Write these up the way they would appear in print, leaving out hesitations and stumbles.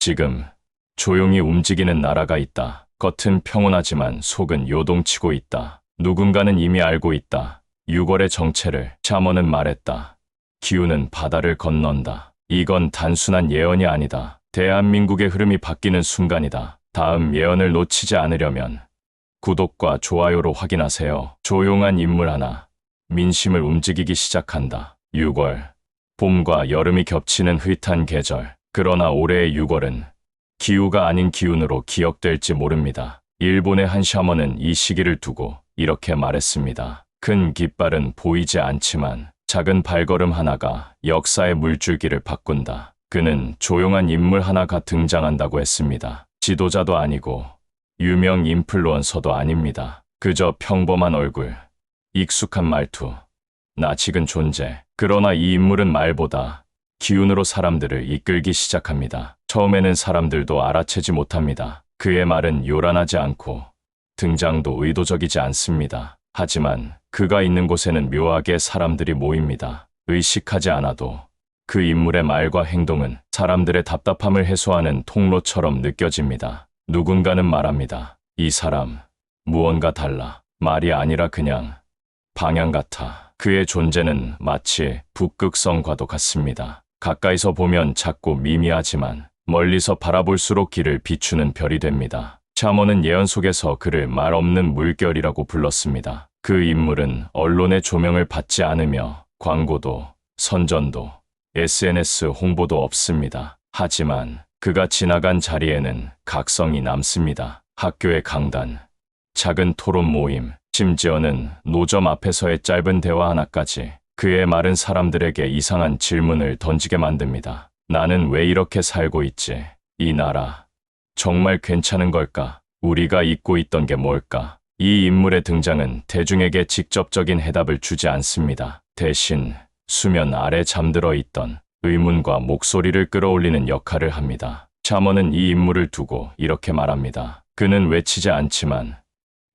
지금 조용히 움직이는 나라가 있다. 겉은 평온하지만 속은 요동치고 있다. 누군가는 이미 알고 있다. 6월의 정체를. 샤먼은 말했다. 기후는 바다를 건넌다. 이건 단순한 예언이 아니다. 대한민국의 흐름이 바뀌는 순간이다. 다음 예언을 놓치지 않으려면 구독과 좋아요로 확인하세요. 조용한 인물 하나. 민심을 움직이기 시작한다. 6월. 봄과 여름이 겹치는 흐릿한 계절. 그러나 올해의 6월은 기후가 아닌 기운으로 기억될지 모릅니다. 일본의 한 샤먼은 이 시기를 두고 이렇게 말했습니다. 큰 깃발은 보이지 않지만 작은 발걸음 하나가 역사의 물줄기를 바꾼다. 그는 조용한 인물 하나가 등장한다고 했습니다. 지도자도 아니고 유명 인플루언서도 아닙니다. 그저 평범한 얼굴, 익숙한 말투, 낯익은 존재. 그러나 이 인물은 말보다 기운으로 사람들을 이끌기 시작합니다. 처음에는 사람들도 알아채지 못합니다. 그의 말은 요란하지 않고 등장도 의도적이지 않습니다. 하지만 그가 있는 곳에는 묘하게 사람들이 모입니다. 의식하지 않아도 그 인물의 말과 행동은 사람들의 답답함을 해소하는 통로처럼 느껴집니다. 누군가는 말합니다. 이 사람, 무언가 달라. 말이 아니라 그냥 방향 같아. 그의 존재는 마치 북극성과도 같습니다. 가까이서 보면 작고 미미하지만 멀리서 바라볼수록 길을 비추는 별이 됩니다. 샤먼은 예언 속에서 그를 말 없는 물결이라고 불렀습니다. 그 인물은 언론의 조명을 받지 않으며 광고도, 선전도, SNS 홍보도 없습니다. 하지만 그가 지나간 자리에는 각성이 남습니다. 학교의 강단, 작은 토론 모임, 심지어는 노점 앞에서의 짧은 대화 하나까지 그의 말은 사람들에게 이상한 질문을 던지게 만듭니다. 나는 왜 이렇게 살고 있지? 이 나라, 정말 괜찮은 걸까? 우리가 잊고 있던 게 뭘까? 이 인물의 등장은 대중에게 직접적인 해답을 주지 않습니다. 대신 수면 아래 잠들어 있던 의문과 목소리를 끌어올리는 역할을 합니다. 샤먼은 이 인물을 두고 이렇게 말합니다. 그는 외치지 않지만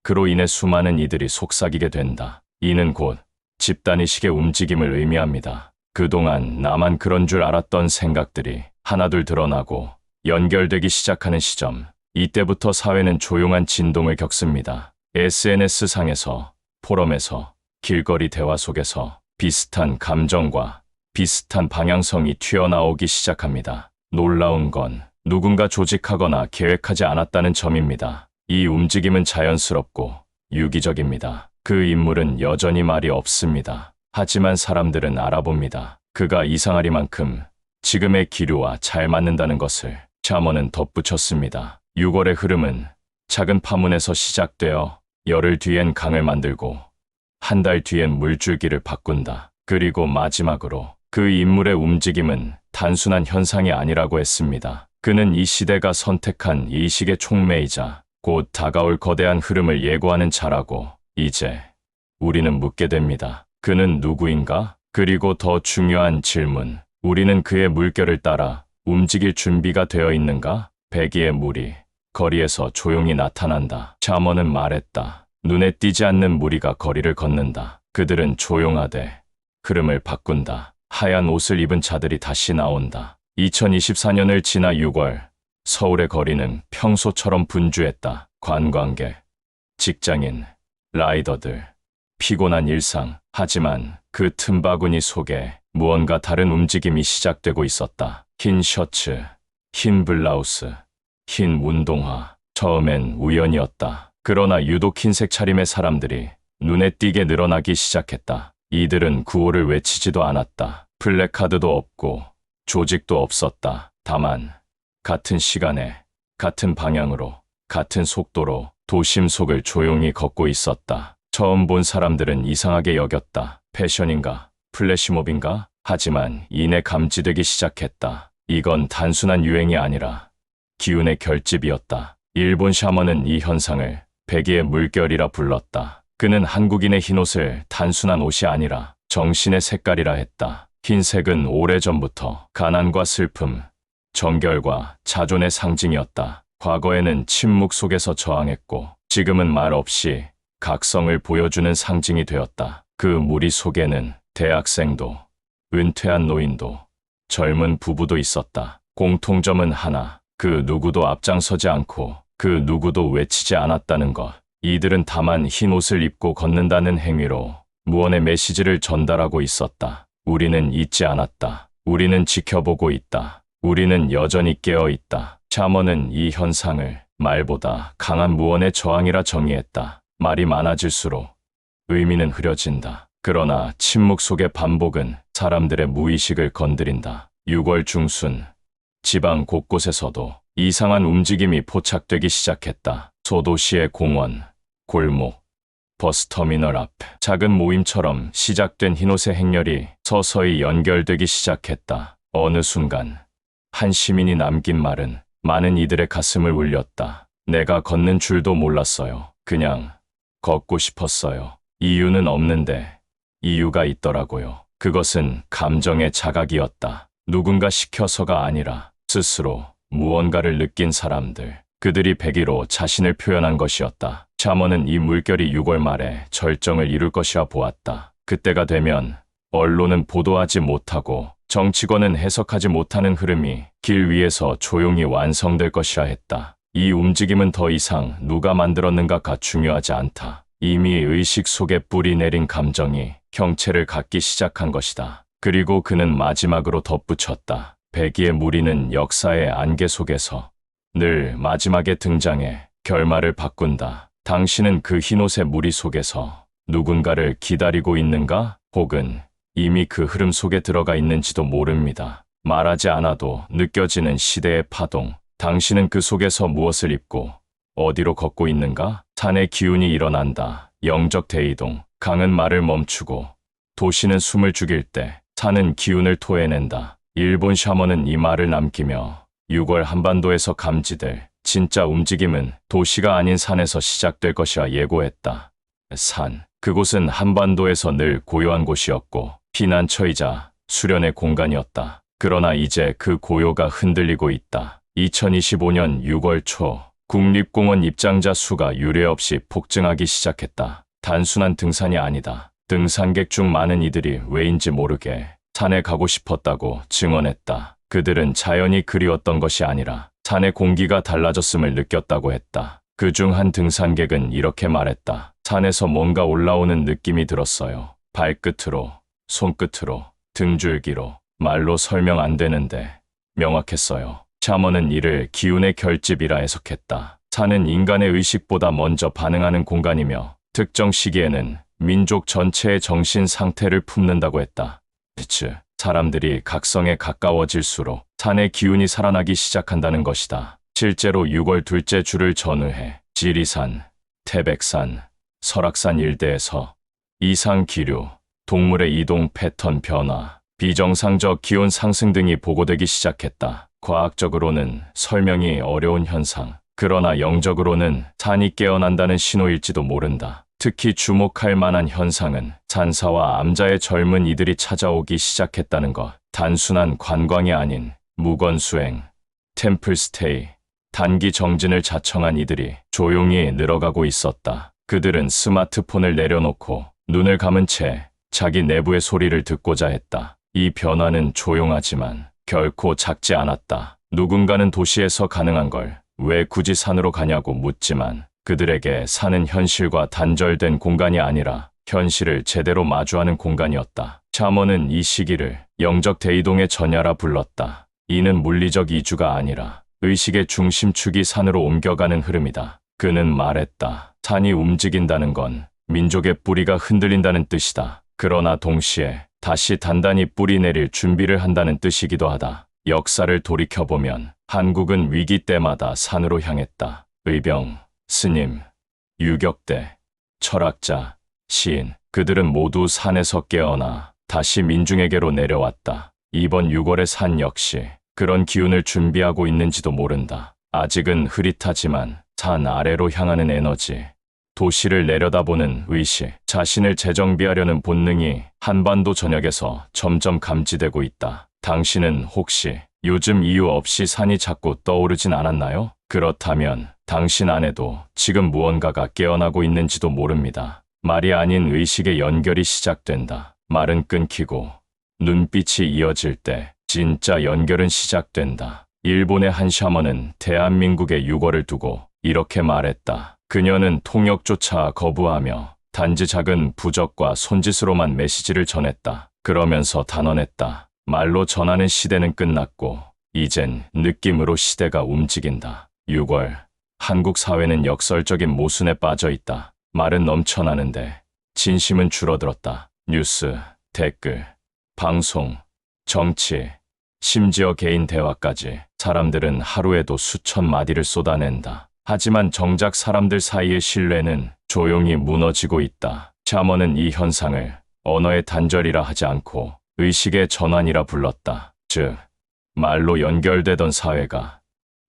그로 인해 수많은 이들이 속삭이게 된다. 이는 곧 집단의식의 움직임을 의미합니다. 그동안 나만 그런 줄 알았던 생각들이 하나둘 드러나고 연결되기 시작하는 시점. 이때부터 사회는 조용한 진동을 겪습니다. SNS상에서, 포럼에서, 길거리 대화 속에서 비슷한 감정과 비슷한 방향성이 튀어나오기 시작합니다. 놀라운 건 누군가 조직하거나 계획하지 않았다는 점입니다. 이 움직임은 자연스럽고 유기적입니다. 그 인물은 여전히 말이 없습니다. 하지만 사람들은 알아봅니다. 그가 이상하리만큼 지금의 기류와 잘 맞는다는 것을. 샤먼은 덧붙였습니다. 6월의 흐름은 작은 파문에서 시작되어 열흘 뒤엔 강을 만들고 한 달 뒤엔 물줄기를 바꾼다. 그리고 마지막으로 그 인물의 움직임은 단순한 현상이 아니라고 했습니다. 그는 이 시대가 선택한 의식의 촉매이자 곧 다가올 거대한 흐름을 예고하는 자라고. 이제 우리는 묻게 됩니다. 그는 누구인가? 그리고 더 중요한 질문. 우리는 그의 물결을 따라 움직일 준비가 되어 있는가? 배기의 물이 거리에서 조용히 나타난다. 샤먼은 말했다. 눈에 띄지 않는 무리가 거리를 걷는다. 그들은 조용하되 흐름을 바꾼다. 하얀 옷을 입은 자들이 다시 나온다. 2024년을 지나 6월, 서울의 거리는 평소처럼 분주했다. 관광객, 직장인, 라이더들, 피곤한 일상. 하지만 그 틈바구니 속에 무언가 다른 움직임이 시작되고 있었다. 흰 셔츠, 흰 블라우스, 흰 운동화. 처음엔 우연이었다. 그러나 유독 흰색 차림의 사람들이 눈에 띄게 늘어나기 시작했다. 이들은 구호를 외치지도 않았다. 플래카드도 없고 조직도 없었다. 다만 같은 시간에, 같은 방향으로, 같은 속도로 도심 속을 조용히 걷고 있었다. 처음 본 사람들은 이상하게 여겼다. 패션인가? 플래시몹인가? 하지만 이내 감지되기 시작했다. 이건 단순한 유행이 아니라 기운의 결집이었다. 일본 샤먼은 이 현상을 배기의 물결이라 불렀다. 그는 한국인의 흰옷을 단순한 옷이 아니라 정신의 색깔이라 했다. 흰색은 오래전부터 가난과 슬픔, 정결과 자존의 상징이었다. 과거에는 침묵 속에서 저항했고 지금은 말 없이 각성을 보여주는 상징이 되었다. 그 무리 속에는 대학생도, 은퇴한 노인도, 젊은 부부도 있었다. 공통점은 하나, 그 누구도 앞장서지 않고 그 누구도 외치지 않았다는 것. 이들은 다만 흰 옷을 입고 걷는다는 행위로 무언의 메시지를 전달하고 있었다. 우리는 잊지 않았다. 우리는 지켜보고 있다. 우리는 여전히 깨어 있다. 샤먼은 이 현상을 말보다 강한 무언의 저항이라 정의했다. 말이 많아질수록 의미는 흐려진다. 그러나 침묵 속의 반복은 사람들의 무의식을 건드린다. 6월 중순, 지방 곳곳에서도 이상한 움직임이 포착되기 시작했다. 소도시의 공원, 골목, 버스터미널 앞, 작은 모임처럼 시작된 흰옷의 행렬이 서서히 연결되기 시작했다. 어느 순간 한 시민이 남긴 말은 많은 이들의 가슴을 울렸다. 내가 걷는 줄도 몰랐어요. 그냥 걷고 싶었어요. 이유는 없는데 이유가 있더라고요. 그것은 감정의 자각이었다. 누군가 시켜서가 아니라 스스로 무언가를 느낀 사람들. 그들이 배기로 자신을 표현한 것이었다. 샤먼은 이 물결이 6월 말에 절정을 이룰 것이라 보았다. 그때가 되면 언론은 보도하지 못하고 정치권은 해석하지 못하는 흐름이 길 위에서 조용히 완성될 것이라 했다. 이 움직임은 더 이상 누가 만들었는가가 중요하지 않다. 이미 의식 속에 뿌리 내린 감정이 형체를 갖기 시작한 것이다. 그리고 그는 마지막으로 덧붙였다. 배기의 무리는 역사의 안개 속에서 늘 마지막에 등장해 결말을 바꾼다. 당신은 그 흰옷의 무리 속에서 누군가를 기다리고 있는가? 혹은 이미 그 흐름 속에 들어가 있는지도 모릅니다. 말하지 않아도 느껴지는 시대의 파동. 당신은 그 속에서 무엇을 입고 어디로 걷고 있는가? 산의 기운이 일어난다. 영적 대이동. 강은 말을 멈추고 도시는 숨을 죽일 때 산은 기운을 토해낸다. 일본 샤먼은 이 말을 남기며 6월 한반도에서 감지될 진짜 움직임은 도시가 아닌 산에서 시작될 것이라 예고했다. 산. 그곳은 한반도에서 늘 고요한 곳이었고 피난처이자 수련의 공간이었다. 그러나 이제 그 고요가 흔들리고 있다. 2025년 6월 초 국립공원 입장자 수가 유례없이 폭증하기 시작했다. 단순한 등산이 아니다. 등산객 중 많은 이들이 왜인지 모르게 산에 가고 싶었다고 증언했다. 그들은 자연이 그리웠던 것이 아니라 산의 공기가 달라졌음을 느꼈다고 했다. 그중 한 등산객은 이렇게 말했다. 산에서 뭔가 올라오는 느낌이 들었어요. 발끝으로, 손끝으로, 등줄기로. 말로 설명 안 되는데 명확했어요. 샤먼은 이를 기운의 결집이라 해석했다. 산은 인간의 의식보다 먼저 반응하는 공간이며 특정 시기에는 민족 전체의 정신 상태를 품는다고 했다. 즉, 사람들이 각성에 가까워질수록 산의 기운이 살아나기 시작한다는 것이다. 실제로 6월 둘째 주를 전후해 지리산, 태백산, 설악산 일대에서 이상 기류, 동물의 이동 패턴 변화, 비정상적 기온 상승 등이 보고되기 시작했다. 과학적으로는 설명이 어려운 현상, 그러나 영적으로는 산이 깨어난다는 신호일지도 모른다. 특히 주목할 만한 현상은 산사와 암자의 젊은 이들이 찾아오기 시작했다는 것. 단순한 관광이 아닌 무건수행, 템플스테이, 단기 정진을 자청한 이들이 조용히 늘어가고 있었다. 그들은 스마트폰을 내려놓고 눈을 감은 채 자기 내부의 소리를 듣고자 했다. 이 변화는 조용하지만 결코 작지 않았다. 누군가는 도시에서 가능한 걸 왜 굳이 산으로 가냐고 묻지만 그들에게 산은 현실과 단절된 공간이 아니라 현실을 제대로 마주하는 공간이었다. 샤먼은 이 시기를 영적 대이동의 전야라 불렀다. 이는 물리적 이주가 아니라 의식의 중심축이 산으로 옮겨가는 흐름이다. 그는 말했다. 산이 움직인다는 건 민족의 뿌리가 흔들린다는 뜻이다. 그러나 동시에 다시 단단히 뿌리 내릴 준비를 한다는 뜻이기도 하다. 역사를 돌이켜보면 한국은 위기 때마다 산으로 향했다. 의병, 스님, 유격대, 철학자, 시인, 그들은 모두 산에서 깨어나 다시 민중에게로 내려왔다. 이번 6월의 산 역시 그런 기운을 준비하고 있는지도 모른다. 아직은 흐릿하지만 산 아래로 향하는 에너지, 도시를 내려다보는 의식, 자신을 재정비하려는 본능이 한반도 전역에서 점점 감지되고 있다. 당신은 혹시 요즘 이유 없이 산이 자꾸 떠오르진 않았나요? 그렇다면 당신 안에도 지금 무언가가 깨어나고 있는지도 모릅니다. 말이 아닌 의식의 연결이 시작된다. 말은 끊기고 눈빛이 이어질 때 진짜 연결은 시작된다. 일본의 한 샤먼은 대한민국의 유골을 두고 이렇게 말했다. 그녀는 통역조차 거부하며 단지 작은 부적과 손짓으로만 메시지를 전했다. 그러면서 단언했다. 말로 전하는 시대는 끝났고 이젠 느낌으로 시대가 움직인다. 6월, 한국 사회는 역설적인 모순에 빠져 있다. 말은 넘쳐나는데 진심은 줄어들었다. 뉴스, 댓글, 방송, 정치, 심지어 개인 대화까지 사람들은 하루에도 수천 마디를 쏟아낸다. 하지만 정작 사람들 사이의 신뢰는 조용히 무너지고 있다. 샤먼은 이 현상을 언어의 단절이라 하지 않고 의식의 전환이라 불렀다. 즉, 말로 연결되던 사회가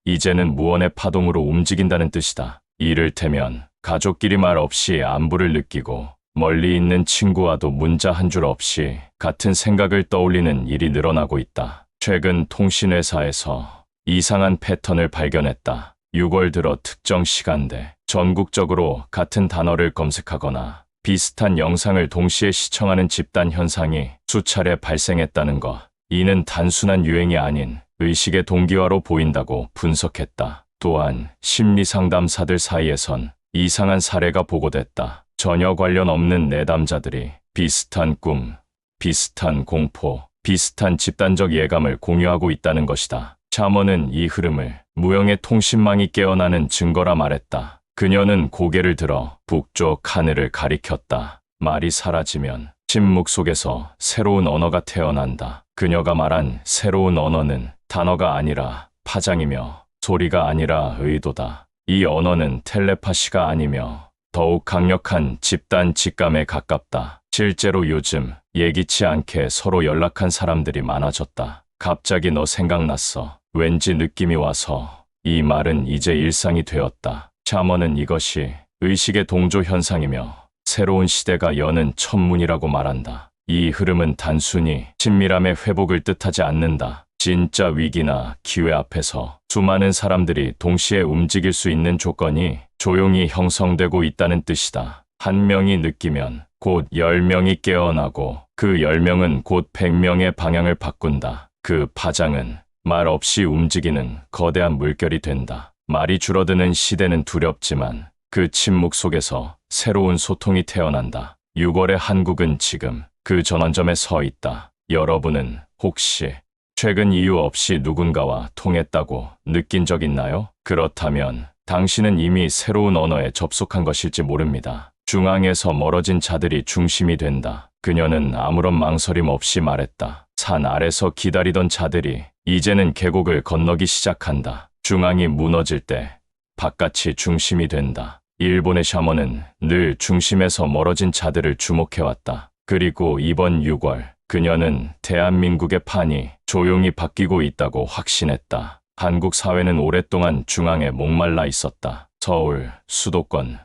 이제는 무언의 파동으로 움직인다는 뜻이다. 이를테면 가족끼리 말 없이 안부를 느끼고 멀리 있는 친구와도 문자 한 줄 없이 같은 생각을 떠올리는 일이 늘어나고 있다. 최근 통신회사에서 이상한 패턴을 발견했다. 6월 들어 특정 시간대 전국적으로 같은 단어를 검색하거나 비슷한 영상을 동시에 시청하는 집단 현상이 수차례 발생했다는 것. 이는 단순한 유행이 아닌 의식의 동기화로 보인다고 분석했다. 또한 심리상담사들 사이에선 이상한 사례가 보고됐다. 전혀 관련 없는 내담자들이 비슷한 꿈, 비슷한 공포, 비슷한 집단적 예감을 공유하고 있다는 것이다. 샤먼은 이 흐름을 무형의 통신망이 깨어나는 증거라 말했다. 그녀는 고개를 들어 북쪽 하늘을 가리켰다. 말이 사라지면 침묵 속에서 새로운 언어가 태어난다. 그녀가 말한 새로운 언어는 단어가 아니라 파장이며 소리가 아니라 의도다. 이 언어는 텔레파시가 아니며 더욱 강력한 집단 직감에 가깝다. 실제로 요즘 예기치 않게 서로 연락한 사람들이 많아졌다. 갑자기 너 생각났어. 왠지 느낌이 와서. 이 말은 이제 일상이 되었다. 샤먼은 이것이 의식의 동조 현상이며 새로운 시대가 여는 첫문이라고 말한다. 이 흐름은 단순히 친밀함의 회복을 뜻하지 않는다. 진짜 위기나 기회 앞에서 수많은 사람들이 동시에 움직일 수 있는 조건이 조용히 형성되고 있다는 뜻이다. 한 명이 느끼면 곧 10명이 깨어나고 그 10명은 곧 100명의 방향을 바꾼다. 그 파장은 말 없이 움직이는 거대한 물결이 된다. 말이 줄어드는 시대는 두렵지만 그 침묵 속에서 새로운 소통이 태어난다. 6월의 한국은 지금 그 전환점에 서 있다. 여러분은 혹시 최근 이유 없이 누군가와 통했다고 느낀 적 있나요? 그렇다면 당신은 이미 새로운 언어에 접속한 것일지 모릅니다. 중앙에서 멀어진 자들이 중심이 된다. 그녀는 아무런 망설임 없이 말했다. 산 아래서 기다리던 자들이 이제는 계곡을 건너기 시작한다. 중앙이 무너질 때 바깥이 중심이 된다. 일본의 샤먼은 늘 중심에서 멀어진 자들을 주목해왔다. 그리고 이번 6월 그녀는 대한민국의 판이 조용히 바뀌고 있다고 확신했다. 한국 사회는 오랫동안 중앙에 목말라 있었다. 서울, 수도권,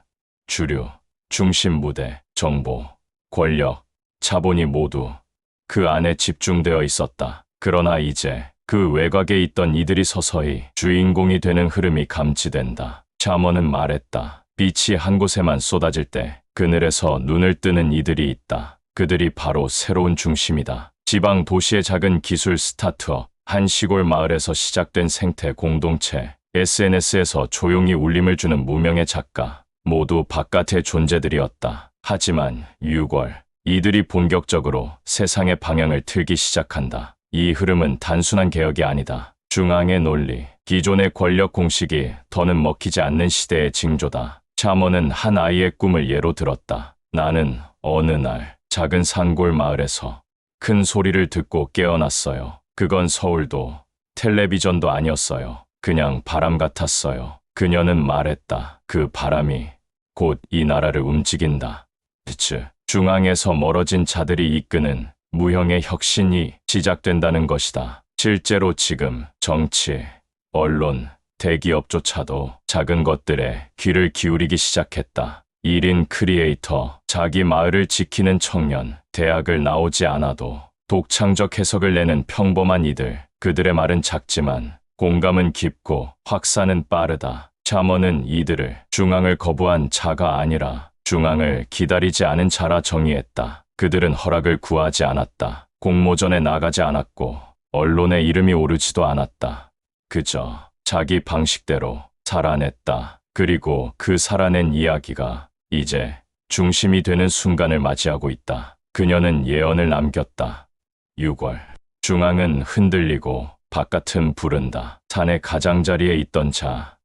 주류, 중심 무대, 정보, 권력, 자본이 모두 그 안에 집중되어 있었다. 그러나 이제 그 외곽에 있던 이들이 서서히 주인공이 되는 흐름이 감지된다. 샤먼은 말했다. 빛이 한 곳에만 쏟아질 때 그늘에서 눈을 뜨는 이들이 있다. 그들이 바로 새로운 중심이다. 지방 도시의 작은 기술 스타트업, 한 시골 마을에서 시작된 생태 공동체, SNS에서 조용히 울림을 주는 무명의 작가, 모두 바깥의 존재들이었다. 하지만 6월, 이들이 본격적으로 세상의 방향을 틀기 시작한다. 이 흐름은 단순한 개혁이 아니다. 중앙의 논리, 기존의 권력 공식이 더는 먹히지 않는 시대의 징조다. 샤먼은 한 아이의 꿈을 예로 들었다. 나는 어느 날 작은 산골 마을에서 큰 소리를 듣고 깨어났어요. 그건 서울도 텔레비전도 아니었어요. 그냥 바람 같았어요. 그녀는 말했다. 그 바람이 곧 이 나라를 움직인다. 즉, 중앙에서 멀어진 자들이 이끄는 무형의 혁신이 시작된다는 것이다. 실제로 지금 정치, 언론, 대기업조차도 작은 것들에 귀를 기울이기 시작했다. 1인 크리에이터, 자기 마을을 지키는 청년, 대학을 나오지 않아도 독창적 해석을 내는 평범한 이들, 그들의 말은 작지만 공감은 깊고 확산은 빠르다. 샤먼은 이들을 중앙을 거부한 자가 아니라 중앙을 기다리지 않은 자라 정의했다. 그들은 허락을 구하지 않았다. 공모전에 나가지 않았고 언론에 이름이 오르지도 않았다. 그저 자기 방식대로 살아냈다. 그리고 그 살아낸 이야기가 이제 중심이 되는 순간을 맞이하고 있다. 그녀는 예언을 남겼다. 6월. 중앙은 흔들리고 바깥은 부른다. 산의 가장자리에 있던 자,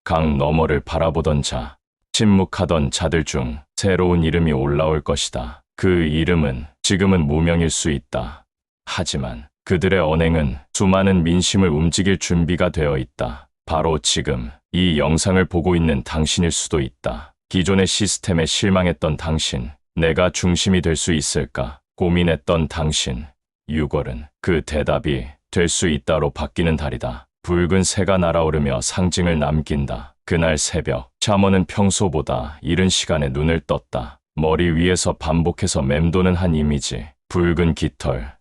강 너머를 바라보던 자, 침묵하던 자들 중 새로운 이름이 올라올 것이다. 그 이름은 지금은 무명일 수 있다. 하지만 그들의 언행은 수많은 민심을 움직일 준비가 되어 있다. 바로 지금 이 영상을 보고 있는 당신일 수도 있다. 기존의 시스템에 실망했던 당신, 내가 중심이 될 수 있을까 고민했던 당신. 6월은 그 대답이 될 수 있다로 바뀌는 달이다. 붉은 새가 날아오르며 상징을 남긴다. 그날 새벽, 샤먼은 평소보다 이른 시간에 눈을 떴다. 머리 위에서 반복해서 맴도는 한 이미지, 붉은 깃털,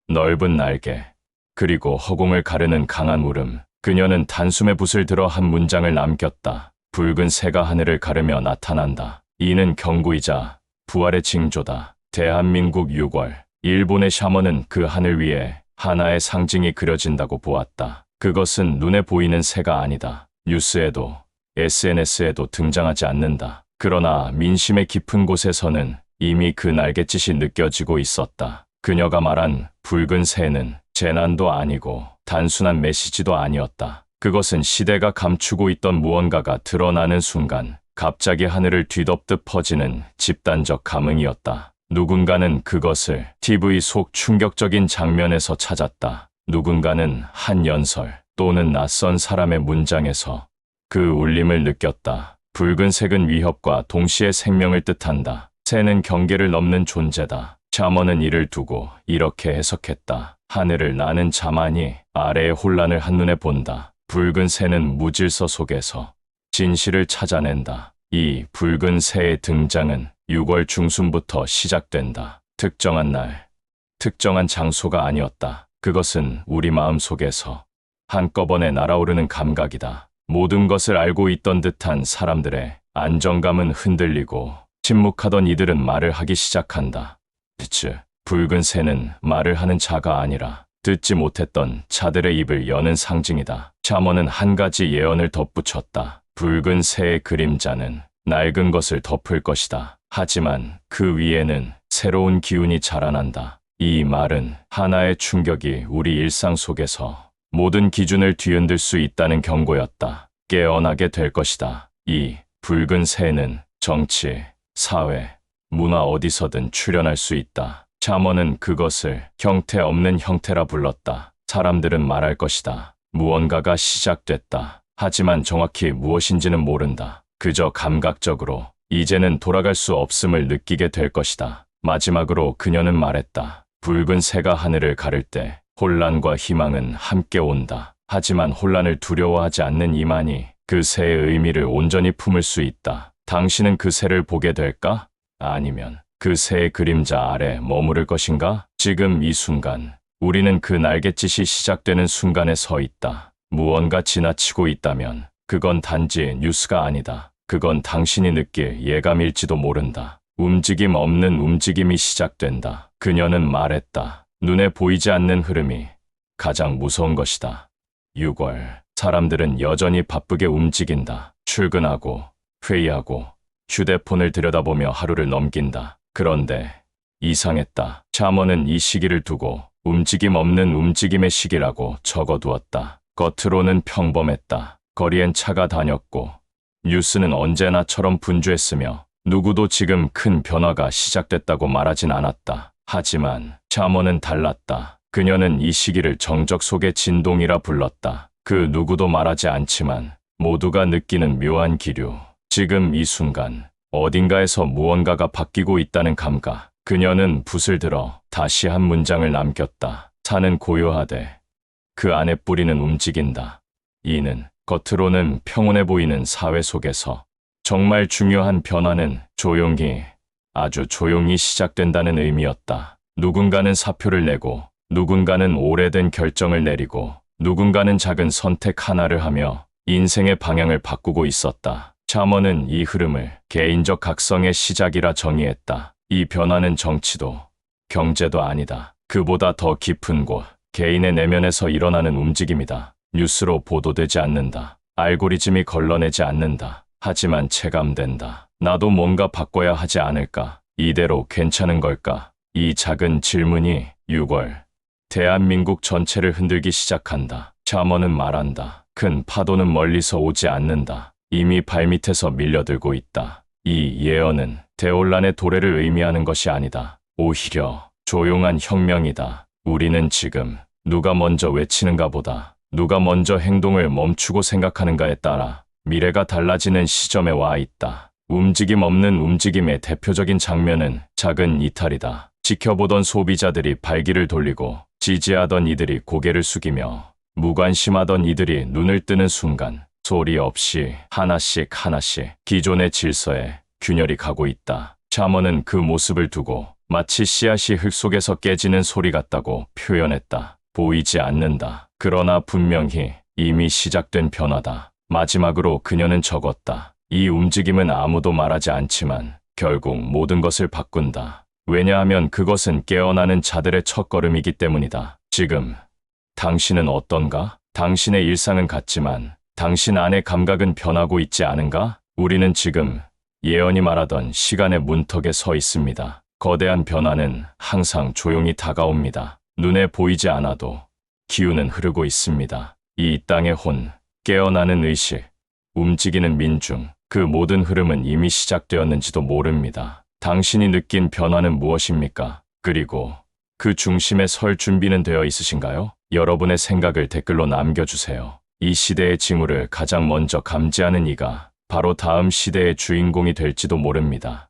넓은 날개, 그리고 허공을 가르는 강한 울음. 그녀는 단숨에 붓을 들어 한 문장을 남겼다. 붉은 새가 하늘을 가르며 나타난다. 이는 경고이자 부활의 징조다. 대한민국 6월. 일본의 샤먼은 그 하늘 위에 하나의 상징이 그려진다고 보았다. 그것은 눈에 보이는 새가 아니다. 뉴스에도 SNS에도 등장하지 않는다. 그러나 민심의 깊은 곳에서는 이미 그 날갯짓이 느껴지고 있었다. 그녀가 말한 붉은 새는 재난도 아니고 단순한 메시지도 아니었다. 그것은 시대가 감추고 있던 무언가가 드러나는 순간 갑자기 하늘을 뒤덮듯 퍼지는 집단적 감흥이었다. 누군가는 그것을 TV 속 충격적인 장면에서 찾았다. 누군가는 한 연설 또는 낯선 사람의 문장에서 그 울림을 느꼈다. 붉은색은 위협과 동시에 생명을 뜻한다. 새는 경계를 넘는 존재다. 샤먼은 이를 두고 이렇게 해석했다. 하늘을 나는 자만이 아래의 혼란을 한눈에 본다. 붉은 새는 무질서 속에서 진실을 찾아낸다. 이 붉은 새의 등장은 6월 중순부터 시작된다. 특정한 날, 특정한 장소가 아니었다. 그것은 우리 마음 속에서 한꺼번에 날아오르는 감각이다. 모든 것을 알고 있던 듯한 사람들의 안정감은 흔들리고 침묵하던 이들은 말을 하기 시작한다. 즉, 붉은 새는 말을 하는 자가 아니라 듣지 못했던 자들의 입을 여는 상징이다. 샤먼은 한 가지 예언을 덧붙였다. 붉은 새의 그림자는 낡은 것을 덮을 것이다. 하지만 그 위에는 새로운 기운이 자라난다. 이 말은 하나의 충격이 우리 일상 속에서 모든 기준을 뒤흔들 수 있다는 경고였다. 깨어나게 될 것이다. 이 붉은 새는 정치, 사회, 문화 어디서든 출현할 수 있다. 샤먼은 그것을 형태 없는 형태라 불렀다. 사람들은 말할 것이다. 무언가가 시작됐다. 하지만 정확히 무엇인지는 모른다. 그저 감각적으로 이제는 돌아갈 수 없음을 느끼게 될 것이다. 마지막으로 그녀는 말했다. 붉은 새가 하늘을 가를 때 혼란과 희망은 함께 온다. 하지만 혼란을 두려워하지 않는 이만이 그 새의 의미를 온전히 품을 수 있다. 당신은 그 새를 보게 될까? 아니면 그 새의 그림자 아래 머무를 것인가? 지금 이 순간, 우리는 그 날갯짓이 시작되는 순간에 서 있다. 무언가 지나치고 있다면 그건 단지 뉴스가 아니다. 그건 당신이 느낄 예감일지도 모른다. 움직임 없는 움직임이 시작된다. 그녀는 말했다. 눈에 보이지 않는 흐름이 가장 무서운 것이다. 6월. 사람들은 여전히 바쁘게 움직인다. 출근하고, 회의하고, 휴대폰을 들여다보며 하루를 넘긴다. 그런데 이상했다. 샤먼은 이 시기를 두고 움직임 없는 움직임의 시기라고 적어두었다. 겉으로는 평범했다. 거리엔 차가 다녔고 뉴스는 언제나처럼 분주했으며 누구도 지금 큰 변화가 시작됐다고 말하진 않았다. 하지만 샤먼은 달랐다. 그녀는 이 시기를 정적 속의 진동이라 불렀다. 그 누구도 말하지 않지만 모두가 느끼는 묘한 기류. 지금 이 순간 어딘가에서 무언가가 바뀌고 있다는 감각. 그녀는 붓을 들어 다시 한 문장을 남겼다. 산은 고요하되 그 안에 뿌리는 움직인다. 이는 겉으로는 평온해 보이는 사회 속에서 정말 중요한 변화는 조용히, 아주 조용히 시작된다는 의미였다. 누군가는 사표를 내고, 누군가는 오래된 결정을 내리고, 누군가는 작은 선택 하나를 하며 인생의 방향을 바꾸고 있었다. 샤먼은 이 흐름을 개인적 각성의 시작이라 정의했다. 이 변화는 정치도, 경제도 아니다. 그보다 더 깊은 곳, 개인의 내면에서 일어나는 움직임이다. 뉴스로 보도되지 않는다. 알고리즘이 걸러내지 않는다. 하지만 체감된다. 나도 뭔가 바꿔야 하지 않을까? 이대로 괜찮은 걸까? 이 작은 질문이 6월 대한민국 전체를 흔들기 시작한다. 샤머는 말한다. 큰 파도는 멀리서 오지 않는다. 이미 발밑에서 밀려들고 있다. 이 예언은 대혼란의 도래를 의미하는 것이 아니다. 오히려 조용한 혁명이다. 우리는 지금 누가 먼저 외치는가 보다 누가 먼저 행동을 멈추고 생각하는가에 따라 미래가 달라지는 시점에 와 있다. 움직임 없는 움직임의 대표적인 장면은 작은 이탈이다. 지켜보던 소비자들이 발길을 돌리고 지지하던 이들이 고개를 숙이며 무관심하던 이들이 눈을 뜨는 순간 소리 없이 하나씩 기존의 질서에 균열이 가고 있다. 샤머는 그 모습을 두고 마치 씨앗이 흙 속에서 깨지는 소리 같다고 표현했다. 보이지 않는다. 그러나 분명히 이미 시작된 변화다. 마지막으로 그녀는 적었다. 이 움직임은 아무도 말하지 않지만 결국 모든 것을 바꾼다. 왜냐하면 그것은 깨어나는 자들의 첫걸음이기 때문이다. 지금 당신은 어떤가? 당신의 일상은 같지만 당신 안의 감각은 변하고 있지 않은가? 우리는 지금 예언이 말하던 시간의 문턱에 서 있습니다. 거대한 변화는 항상 조용히 다가옵니다. 눈에 보이지 않아도 기운은 흐르고 있습니다. 이 땅의 혼, 깨어나는 의식, 움직이는 민중, 그 모든 흐름은 이미 시작되었는지도 모릅니다. 당신이 느낀 변화는 무엇입니까? 그리고 그 중심에 설 준비는 되어 있으신가요? 여러분의 생각을 댓글로 남겨주세요. 이 시대의 징후를 가장 먼저 감지하는 이가 바로 다음 시대의 주인공이 될지도 모릅니다.